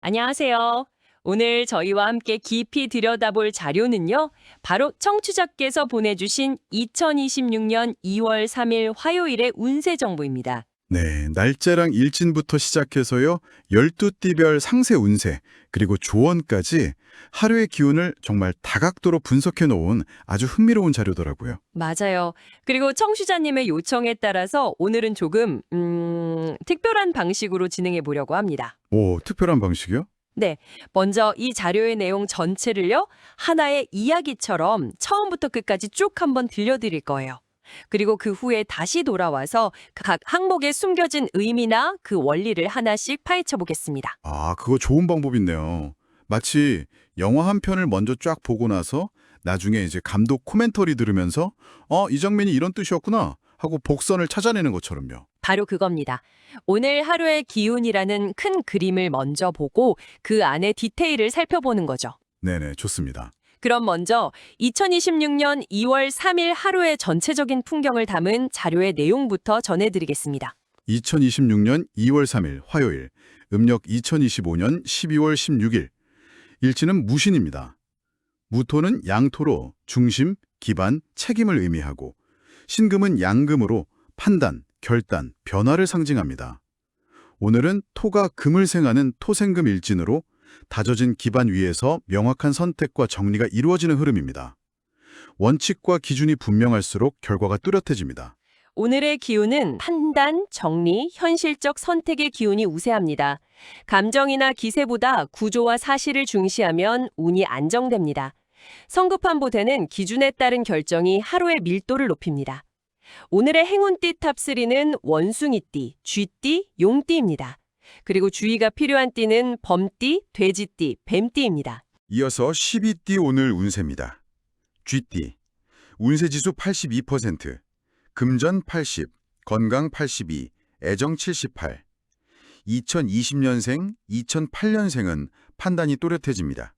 안녕하세요. 오늘 저희와 함께 깊이 들여다볼 자료는요, 바로 청취자께서 보내주신 2026년 2월 3일 화요일의 운세 정보입니다. 네, 날짜랑 일진부터 시작해서요. 12띠별 상세 운세, 그리고 조언까지 하루의 기운을 정말 다각도로 분석해 놓은 아주 흥미로운 자료더라고요. 맞아요. 그리고 청취자님의 요청에 따라서 오늘은 조금, 특별한 방식으로 진행해 보려고 합니다. 오, 특별한 방식이요? 네. 먼저 이 자료의 내용 전체를요, 하나의 이야기처럼 처음부터 끝까지 쭉 한번 들려드릴 거예요. 그리고 그 후에 다시 돌아와서 각 항목에 숨겨진 의미나 그 원리를 하나씩 파헤쳐 보겠습니다. 아, 그거 좋은 방법이네요. 마치 영화 한 편을 먼저 쫙 보고 나서 나중에 이제 감독 코멘터리 들으면서 이 장면이 이런 뜻이었구나 하고 복선을 찾아내는 것처럼요. 바로 그겁니다. 오늘 하루의 기운이라는 큰 그림을 먼저 보고 그 안에 디테일을 살펴보는 거죠. 네네, 좋습니다. 그럼 먼저 2026년 2월 3일 하루의 전체적인 풍경을 담은 자료의 내용부터 전해드리겠습니다. 2026년 2월 3일 화요일, 음력 2025년 12월 16일. 일지는 무신입니다. 무토는 양토로 중심, 기반, 책임을 의미하고 신금은 양금으로 판단, 결단, 변화를 상징합니다. 오늘은 토가 금을 생하는 토생금 일진으로 다져진 기반 위에서 명확한 선택과 정리가 이루어지는 흐름입니다. 원칙과 기준이 분명할수록 결과가 뚜렷해집니다. 오늘의 기운은 판단, 정리, 현실적 선택의 기운이 우세합니다. 감정이나 기세보다 구조와 사실을 중시하면 운이 안정됩니다. 성급한 보다는 기준에 따른 결정이 하루의 밀도를 높입니다. 오늘의 행운띠 탑3는 원숭이띠, 쥐띠, 용띠입니다. 그리고 주의가 필요한 띠는 범띠, 돼지띠, 뱀띠입니다. 이어서 12띠 오늘 운세입니다. 쥐띠, 운세지수 82%, 금전 80, 건강 82, 애정 78. 2020년생, 2008년생은 판단이 또렷해집니다.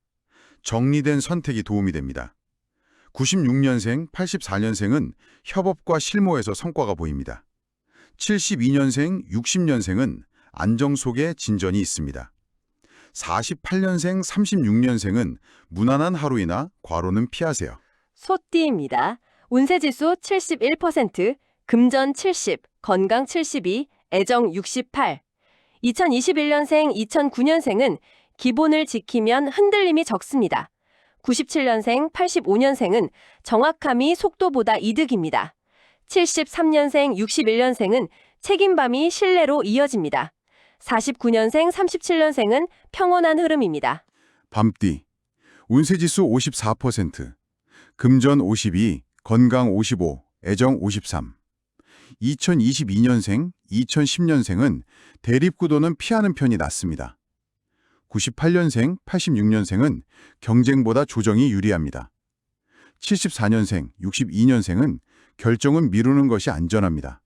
정리된 선택이 도움이 됩니다. 96년생, 84년생은 협업과 실무에서 성과가 보입니다. 72년생, 60년생은 안정 속에 진전이 있습니다. 48년생, 36년생은 무난한 하루이나 과로는 피하세요. 소띠입니다. 운세지수 71%, 금전 70, 건강 72, 애정 68. 2021년생, 2009년생은 기본을 지키면 흔들림이 적습니다. 97년생, 85년생은 정확함이 속도보다 이득입니다. 73년생, 61년생은 책임감이 신뢰로 이어집니다. 49년생, 37년생은 평온한 흐름입니다. 밤띠, 운세지수 54%, 금전 52, 건강 55, 애정 53. 2022년생, 2010년생은 대립구도는 피하는 편이 낫습니다. 98년생, 86년생은 경쟁보다 조정이 유리합니다. 74년생, 62년생은 결정은 미루는 것이 안전합니다.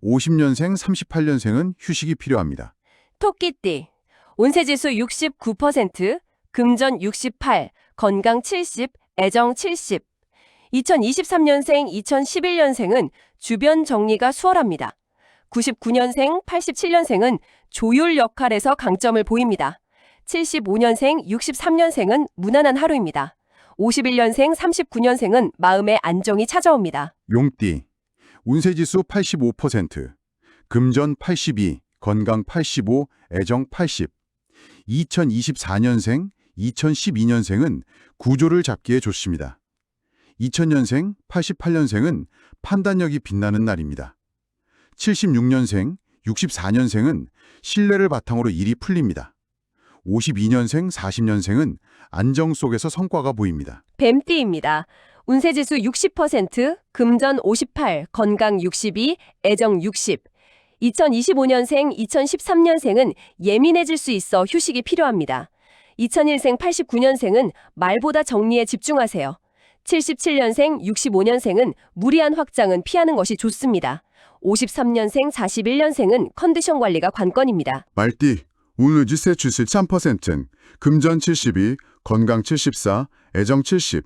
50년생, 38년생은 휴식이 필요합니다. 토끼띠, 운세지수 69%, 금전 68, 건강 70, 애정 70. 2023년생, 2011년생은 주변 정리가 수월합니다. 99년생, 87년생은 조율 역할에서 강점을 보입니다. 75년생, 63년생은 무난한 하루입니다. 51년생, 39년생은 마음의 안정이 찾아옵니다. 용띠, 운세지수 85%, 금전 82, 건강 85, 애정 80. 2024년생, 2012년생은 구조를 잡기에 좋습니다. 2000년생, 88년생은 판단력이 빛나는 날입니다. 76년생, 64년생은 신뢰를 바탕으로 일이 풀립니다. 52년생, 40년생은 안정 속에서 성과가 보입니다. 뱀띠입니다. 운세지수 60%, 금전 58, 건강 62, 애정 60. 2025년생, 2013년생은 예민해질 수 있어 휴식이 필요합니다. 2001생, 89년생은 말보다 정리에 집중하세요. 77년생, 65년생은 무리한 확장은 피하는 것이 좋습니다. 53년생, 41년생은 컨디션 관리가 관건입니다. 말띠, 운세지수 73%, 금전 72, 건강 74, 애정 70.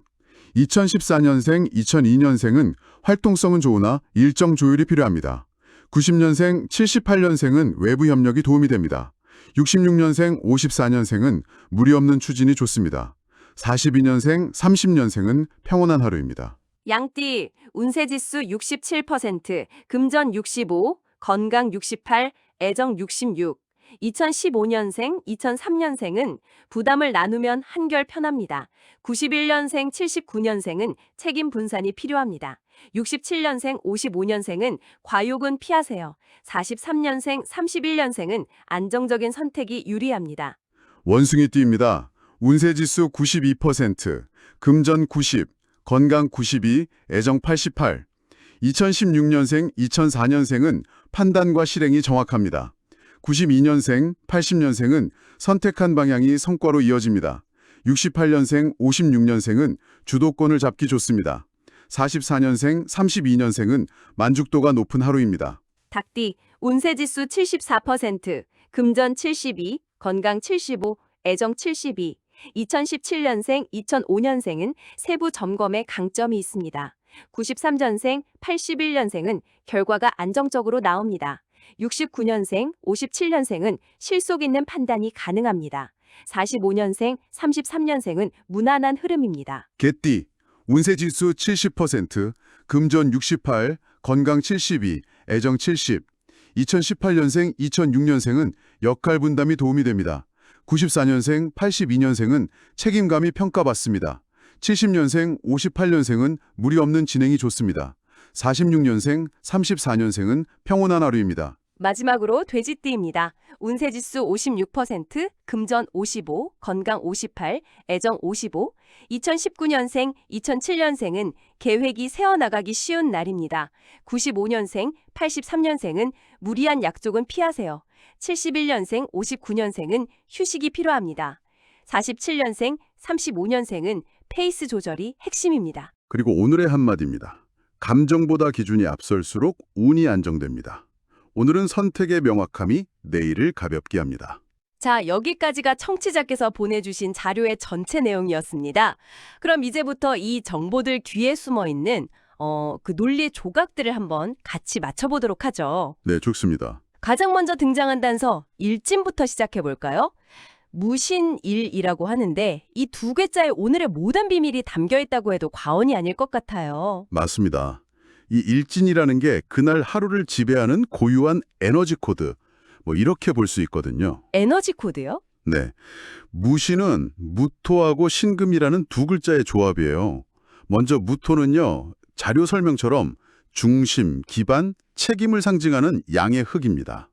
2014년생, 2002년생은 활동성은 좋으나 일정 조율이 필요합니다. 90년생, 78년생은 외부 협력이 도움이 됩니다. 66년생, 54년생은 무리 없는 추진이 좋습니다. 42년생, 30년생은 평온한 하루입니다. 양띠, 운세지수 67%, 금전 65, 건강 68, 애정 66. 2015년생, 2003년생은 부담을 나누면 한결 편합니다. 91년생, 79년생은 책임 분산이 필요합니다. 67년생, 55년생은 과욕은 피하세요. 43년생, 31년생은 안정적인 선택이 유리합니다. 원숭이띠입니다. 운세지수 92%, 금전 90, 건강 92, 애정 88. 2016년생, 2004년생은 판단과 실행이 정확합니다. 92년생, 80년생은 선택한 방향이 성과로 이어집니다. 68년생, 56년생은 주도권을 잡기 좋습니다. 44년생, 32년생은 만족도가 높은 하루입니다. 닭띠, 운세지수 74%, 금전 72, 건강 75, 애정 72. 2017년생, 2005년생은 세부 점검에 강점이 있습니다. 93년생, 81년생은 결과가 안정적으로 나옵니다. 69년생, 57년생은 실속 있는 판단이 가능합니다. 45년생, 33년생은 무난한 흐름입니다. 개띠, 운세지수 70%, 금전 68, 건강 72, 애정 70. 2018년생, 2006년생은 역할 분담이 도움이 됩니다. 94년생, 82년생은 책임감이 평가받습니다. 70년생, 58년생은 무리 없는 진행이 좋습니다. 46년생, 34년생은 평온한 하루입니다. 마지막으로 돼지띠입니다. 운세지수 56%, 금전 55, 건강 58, 애정 55. 2019년생, 2007년생은 계획이 세워나가기 쉬운 날입니다. 95년생, 83년생은 무리한 약속은 피하세요. 71년생, 59년생은 휴식이 필요합니다. 47년생, 35년생은 페이스 조절이 핵심입니다. 그리고 오늘의 한마디입니다. 감정보다 기준이 앞설수록 운이 안정됩니다. 오늘은 선택의 명확함이 내일을 가볍게 합니다. 자, 여기까지가 청취자께서 보내주신 자료의 전체 내용이었습니다. 그럼 이제부터 이 정보들 뒤에 숨어 있는 그 논리의 조각들을 한번 같이 맞춰보도록 하죠. 네, 좋습니다. 가장 먼저 등장한 단서, 일진부터 시작해볼까요? 무신일이라고 하는데 이 두 글자에 오늘의 모든 비밀이 담겨있다고 해도 과언이 아닐 것 같아요. 맞습니다. 이 일진이라는 게 그날 하루를 지배하는 고유한 에너지 코드, 이렇게 볼 수 있거든요. 에너지 코드요? 네, 무신은 무토하고 신금이라는 두 글자의 조합이에요. 먼저 무토는요, 자료 설명처럼 중심, 기반, 책임을 상징하는 양의 흙입니다.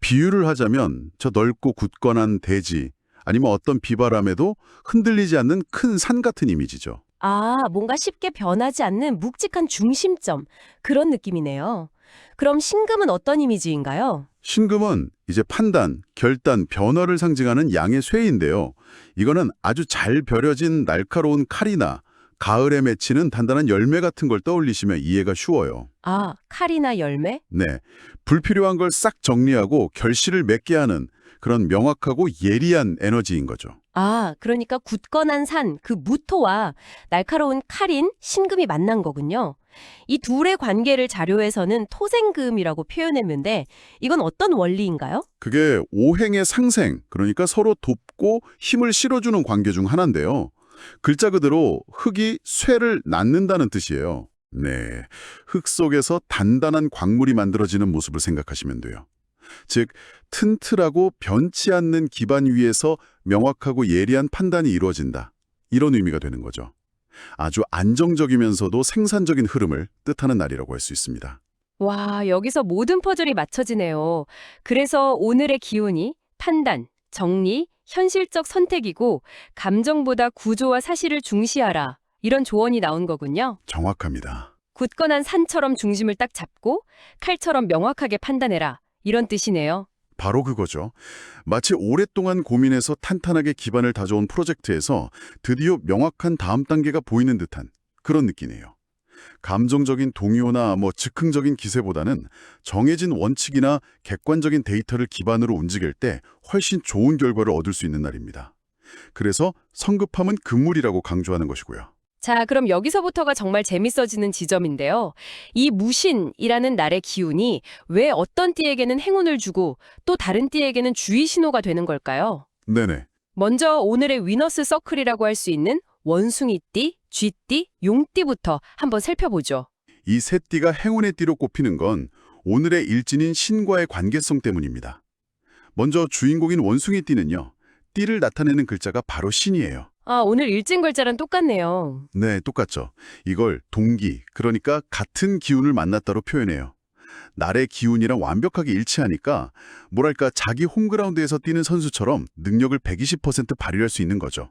비유를 하자면 저 넓고 굳건한 대지, 아니면 어떤 비바람에도 흔들리지 않는 큰 산 같은 이미지죠. 아, 뭔가 쉽게 변하지 않는 묵직한 중심점, 그런 느낌이네요. 그럼 신금은 어떤 이미지인가요? 신금은 이제 판단, 결단, 변화를 상징하는 양의 쇠인데요. 이거는 아주 잘 벼려진 날카로운 칼이나 가을에 맺히는 단단한 열매 같은 걸 떠올리시면 이해가 쉬워요. 아, 칼이나 열매? 네, 불필요한 걸 싹 정리하고 결실을 맺게 하는 그런 명확하고 예리한 에너지인 거죠. 아, 그러니까 굳건한 산, 그 무토와 날카로운 칼인 신금이 만난 거군요. 이 둘의 관계를 자료에서는 토생금이라고 표현했는데 이건 어떤 원리인가요? 그게 오행의 상생, 그러니까 서로 돕고 힘을 실어주는 관계 중 하나인데요. 글자 그대로 흙이 쇠를 낳는다는 뜻이에요. 네, 흙 속에서 단단한 광물이 만들어지는 모습을 생각하시면 돼요. 즉, 튼튼하고 변치 않는 기반 위에서 명확하고 예리한 판단이 이루어진다. 이런 의미가 되는 거죠. 아주 안정적이면서도 생산적인 흐름을 뜻하는 날이라고 할 수 있습니다. 와, 여기서 모든 퍼즐이 맞춰지네요. 그래서 오늘의 기운이 판단, 정리, 현실적 선택이고 감정보다 구조와 사실을 중시하라. 이런 조언이 나온 거군요. 정확합니다. 굳건한 산처럼 중심을 딱 잡고 칼처럼 명확하게 판단해라. 이런 뜻이네요. 바로 그거죠. 마치 오랫동안 고민해서 탄탄하게 기반을 다져온 프로젝트에서 드디어 명확한 다음 단계가 보이는 듯한 그런 느낌이에요. 감정적인 동요나 즉흥적인 기세보다는 정해진 원칙이나 객관적인 데이터를 기반으로 움직일 때 훨씬 좋은 결과를 얻을 수 있는 날입니다. 그래서 성급함은 금물이라고 강조하는 것이고요. 자, 그럼 여기서부터가 정말 재밌어지는 지점인데요. 이 무신이라는 날의 기운이 왜 어떤 띠에게는 행운을 주고 또 다른 띠에게는 주의 신호가 되는 걸까요? 네네. 먼저 오늘의 위너스 서클이라고 할 수 있는 원숭이띠, 쥐띠, 용띠부터 한번 살펴보죠. 이 세 띠가 행운의 띠로 꼽히는 건 오늘의 일진인 신과의 관계성 때문입니다. 먼저 주인공인 원숭이 띠는요. 띠를 나타내는 글자가 바로 신이에요. 아, 오늘 일진 글자랑 똑같네요. 네, 똑같죠. 이걸 동기, 그러니까 같은 기운을 만났다로 표현해요. 날의 기운이랑 완벽하게 일치하니까 뭐랄까 자기 홈그라운드에서 뛰는 선수처럼 능력을 120% 발휘할 수 있는 거죠.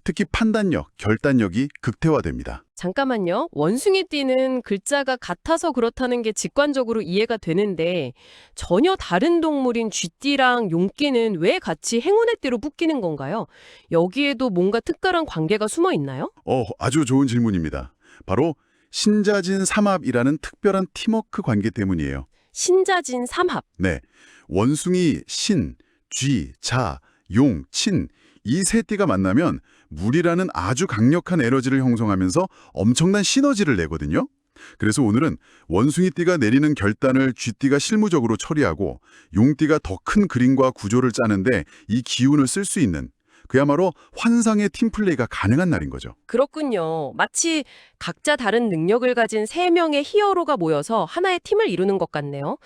특히 판단력, 결단력이 극대화됩니다. 잠깐만요. 원숭이띠는 글자가 같아서 그렇다는 게 직관적으로 이해가 되는데 전혀 다른 동물인 쥐띠랑 용띠는 왜 같이 행운의 띠로 묶이는 건가요? 여기에도 뭔가 특별한 관계가 숨어 있나요? 아주 좋은 질문입니다. 바로 신자진 삼합이라는 특별한 팀워크 관계 때문이에요. 신자진 삼합. 네, 원숭이, 신, 쥐, 자, 용, 친 이 세 띠가 만나면 물이라는 아주 강력한 에너지를 형성하면서 엄청난 시너지를 내거든요. 그래서 오늘은 원숭이띠가 내리는 결단을 쥐띠가 실무적으로 처리하고 용띠가 더 큰 그림과 구조를 짜는데 이 기운을 쓸 수 있는 그야말로 환상의 팀플레이가 가능한 날인 거죠. 그렇군요. 마치 각자 다른 능력을 가진 세 명의 히어로가 모여서 하나의 팀을 이루는 것 같네요.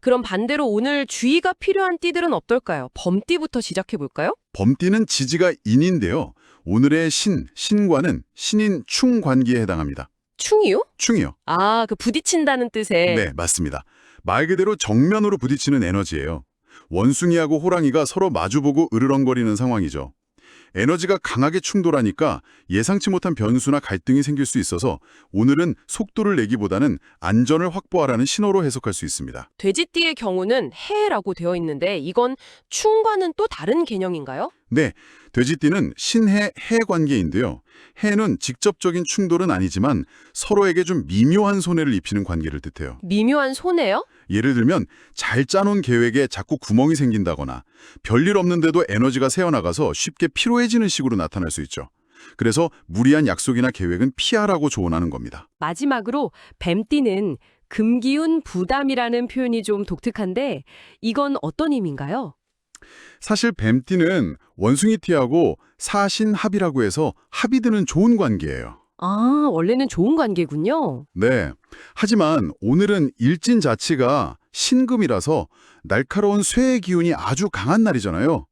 그럼 반대로 오늘 주의가 필요한 띠들은 어떨까요? 범띠부터 시작해 볼까요? 범띠는 지지가 인인데요. 오늘의 신과는 신인 충 관계에 해당합니다. 충이요? 충이요. 아, 그 부딪힌다는 뜻의. 네, 맞습니다. 말 그대로 정면으로 부딪히는 에너지예요. 원숭이하고 호랑이가 서로 마주보고 으르렁거리는 상황이죠. 에너지가 강하게 충돌하니까 예상치 못한 변수나 갈등이 생길 수 있어서 오늘은 속도를 내기보다는 안전을 확보하라는 신호로 해석할 수 있습니다. 돼지띠의 경우는 해라고 되어 있는데 이건 충과는 또 다른 개념인가요? 네, 돼지띠는 신해, 해 관계인데요. 해는 직접적인 충돌은 아니지만 서로에게 좀 미묘한 손해를 입히는 관계를 뜻해요. 미묘한 손해요? 예를 들면 잘 짜놓은 계획에 자꾸 구멍이 생긴다거나 별일 없는데도 에너지가 새어나가서 쉽게 피로해지는 식으로 나타날 수 있죠. 그래서 무리한 약속이나 계획은 피하라고 조언하는 겁니다. 마지막으로 뱀띠는 금기운 부담이라는 표현이 좀 독특한데 이건 어떤 의미인가요? 사실 뱀띠는 원숭이띠하고 사신합이라고 해서 합이 드는 좋은 관계예요. 아, 원래는 좋은 관계군요. 네. 하지만 오늘은 일진 자체가 신금이라서 날카로운 쇠의 기운이 아주 강한 날이잖아요.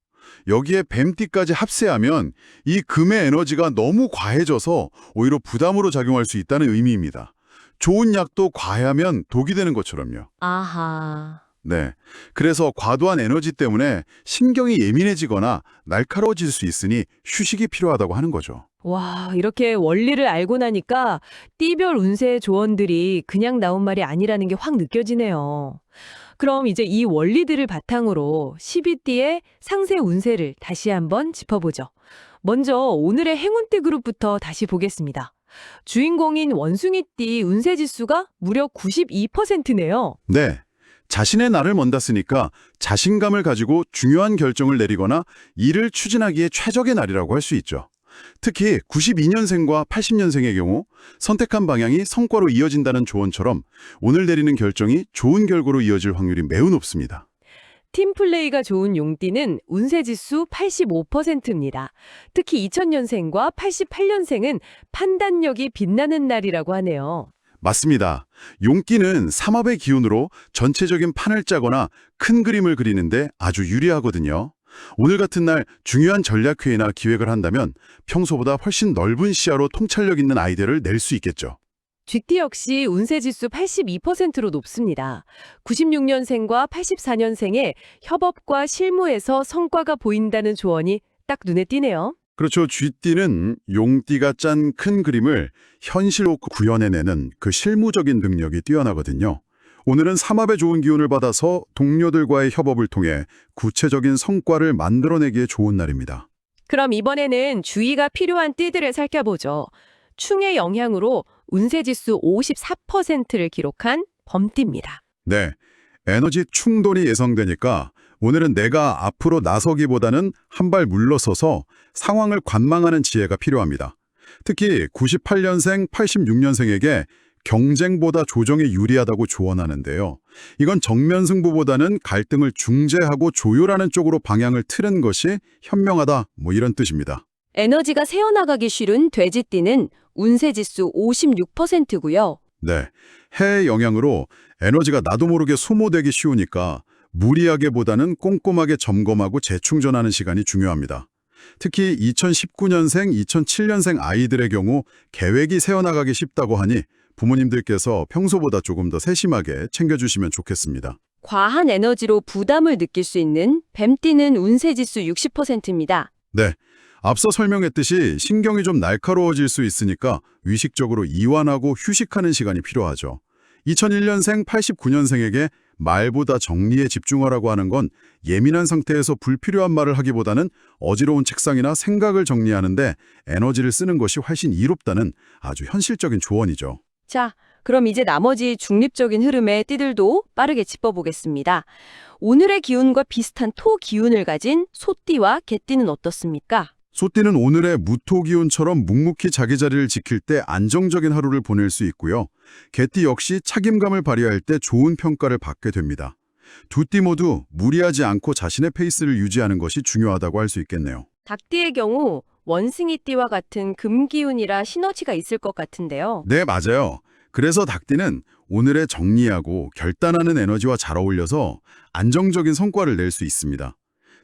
여기에 뱀띠까지 합세하면 이 금의 에너지가 너무 과해져서 오히려 부담으로 작용할 수 있다는 의미입니다. 좋은 약도 과해하면 독이 되는 것처럼요. 아하. 네. 그래서 과도한 에너지 때문에 신경이 예민해지거나 날카로워질 수 있으니 휴식이 필요하다고 하는 거죠. 와, 이렇게 원리를 알고 나니까 띠별 운세 조언들이 그냥 나온 말이 아니라는 게 확 느껴지네요. 그럼 이제 이 원리들을 바탕으로 12띠의 상세 운세를 다시 한번 짚어보죠. 먼저 오늘의 행운띠 그룹부터 다시 보겠습니다. 주인공인 원숭이띠 운세 지수가 무려 92%네요. 네. 자신의 날을 먼다 쓰니까 자신감을 가지고 중요한 결정을 내리거나 일을 추진하기에 최적의 날이라고 할 수 있죠. 특히 92년생과 80년생의 경우 선택한 방향이 성과로 이어진다는 조언처럼 오늘 내리는 결정이 좋은 결과로 이어질 확률이 매우 높습니다. 팀플레이가 좋은 용띠는 운세지수 85%입니다. 특히 2000년생과 88년생은 판단력이 빛나는 날이라고 하네요. 맞습니다. 용기는 삼합의 기운으로 전체적인 판을 짜거나 큰 그림을 그리는데 아주 유리하거든요. 오늘 같은 날 중요한 전략회의나 기획을 한다면 평소보다 훨씬 넓은 시야로 통찰력 있는 아이디어를 낼 수 있겠죠. 쥐띠 역시 운세지수 82%로 높습니다. 96년생과 84년생의 협업과 실무에서 성과가 보인다는 조언이 딱 눈에 띄네요. 그렇죠. 쥐띠는 용띠가 짠 큰 그림을 현실로 구현해내는 그 실무적인 능력이 뛰어나거든요. 오늘은 삼합의 좋은 기운을 받아서 동료들과의 협업을 통해 구체적인 성과를 만들어내기에 좋은 날입니다. 그럼 이번에는 주의가 필요한 띠들을 살펴보죠. 충의 영향으로 운세지수 54%를 기록한 범띠입니다. 네, 에너지 충돌이 예상되니까 오늘은 내가 앞으로 나서기보다는 한 발 물러서서 상황을 관망하는 지혜가 필요합니다. 특히 98년생, 86년생에게 경쟁보다 조정에 유리하다고 조언하는데요. 이건 정면 승부보다는 갈등을 중재하고 조율하는 쪽으로 방향을 틀은 것이 현명하다, 뭐 이런 뜻입니다. 에너지가 새어나가기 쉬운 돼지띠는 운세지수 56%고요. 네, 해의 영향으로 에너지가 나도 모르게 소모되기 쉬우니까 무리하게보다는 꼼꼼하게 점검하고 재충전하는 시간이 중요합니다. 특히 2019년생, 2007년생 아이들의 경우 계획이 새어나가기 쉽다고 하니 부모님들께서 평소보다 조금 더 세심하게 챙겨주시면 좋겠습니다. 과한 에너지로 부담을 느낄 수 있는 뱀띠는 운세지수 60%입니다. 네, 앞서 설명했듯이 신경이 좀 날카로워질 수 있으니까 의식적으로 이완하고 휴식하는 시간이 필요하죠. 2001년생, 89년생에게 말보다 정리에 집중하라고 하는 건 예민한 상태에서 불필요한 말을 하기보다는 어지러운 책상이나 생각을 정리하는데 에너지를 쓰는 것이 훨씬 이롭다는 아주 현실적인 조언이죠. 자, 그럼 이제 나머지 중립적인 흐름의 띠들도 빠르게 짚어보겠습니다. 오늘의 기운과 비슷한 토 기운을 가진 소띠와 개띠는 어떻습니까? 소띠는 오늘의 무토 기운처럼 묵묵히 자기 자리를 지킬 때 안정적인 하루를 보낼 수 있고요. 개띠 역시 책임감을 발휘할 때 좋은 평가를 받게 됩니다. 두 띠 모두 무리하지 않고 자신의 페이스를 유지하는 것이 중요하다고 할 수 있겠네요. 닭띠의 경우 원숭이띠와 같은 금기운이라 시너지가 있을 것 같은데요. 네, 맞아요. 그래서 닭띠는 오늘의 정리하고 결단하는 에너지와 잘 어울려서 안정적인 성과를 낼 수 있습니다.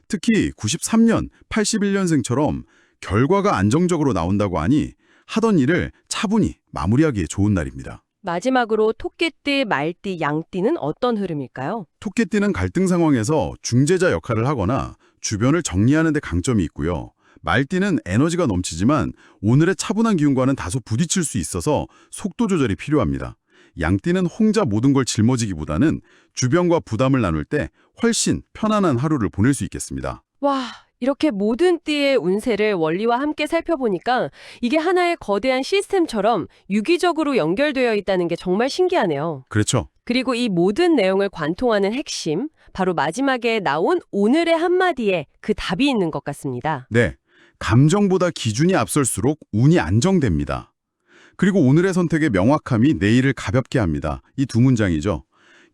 특히 93년, 81년생처럼 결과가 안정적으로 나온다고 하니 하던 일을 차분히 마무리하기에 좋은 날입니다. 마지막으로 토끼띠, 말띠, 양띠는 어떤 흐름일까요? 토끼띠는 갈등 상황에서 중재자 역할을 하거나 주변을 정리하는 데 강점이 있고요. 말띠는 에너지가 넘치지만 오늘의 차분한 기운과는 다소 부딪힐 수 있어서 속도 조절이 필요합니다. 양띠는 혼자 모든 걸 짊어지기보다는 주변과 부담을 나눌 때 훨씬 편안한 하루를 보낼 수 있겠습니다. 와, 이렇게 모든 띠의 운세를 원리와 함께 살펴보니까 이게 하나의 거대한 시스템처럼 유기적으로 연결되어 있다는 게 정말 신기하네요. 그렇죠. 그리고 이 모든 내용을 관통하는 핵심, 바로 마지막에 나온 오늘의 한마디에 그 답이 있는 것 같습니다. 네, 감정보다 기준이 앞설수록 운이 안정됩니다. 그리고 오늘의 선택의 명확함이 내일을 가볍게 합니다. 이 두 문장이죠.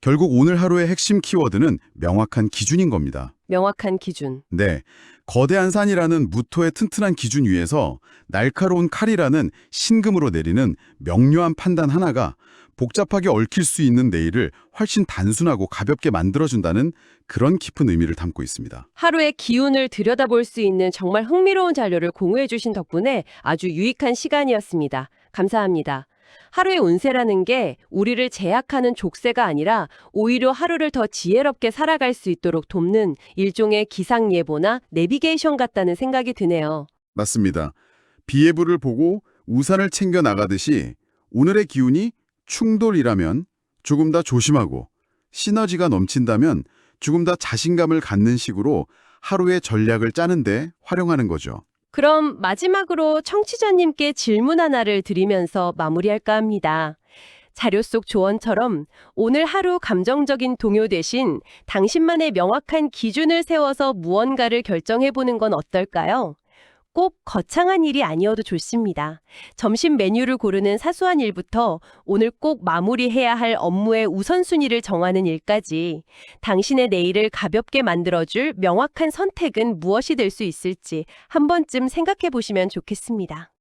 결국 오늘 하루의 핵심 키워드는 명확한 기준인 겁니다. 명확한 기준. 네, 거대한 산이라는 무토의 튼튼한 기준 위에서 날카로운 칼이라는 신금으로 내리는 명료한 판단 하나가 복잡하게 얽힐 수 있는 내일을 훨씬 단순하고 가볍게 만들어준다는 그런 깊은 의미를 담고 있습니다. 하루의 기운을 들여다볼 수 있는 정말 흥미로운 자료를 공유해 주신 덕분에 아주 유익한 시간이었습니다. 감사합니다. 하루의 운세라는 게 우리를 제약하는 족쇄가 아니라 오히려 하루를 더 지혜롭게 살아갈 수 있도록 돕는 일종의 기상예보나 내비게이션 같다는 생각이 드네요. 맞습니다. 비 예보를 보고 우산을 챙겨 나가듯이 오늘의 기운이 충돌이라면 조금 더 조심하고 시너지가 넘친다면 조금 더 자신감을 갖는 식으로 하루의 전략을 짜는데 활용하는 거죠. 그럼 마지막으로 청취자님께 질문 하나를 드리면서 마무리할까 합니다. 자료 속 조언처럼 오늘 하루 감정적인 동요 대신 당신만의 명확한 기준을 세워서 무언가를 결정해보는 건 어떨까요? 꼭 거창한 일이 아니어도 좋습니다. 점심 메뉴를 고르는 사소한 일부터 오늘 꼭 마무리해야 할 업무의 우선순위를 정하는 일까지 당신의 내일을 가볍게 만들어줄 명확한 선택은 무엇이 될 수 있을지 한 번쯤 생각해 보시면 좋겠습니다.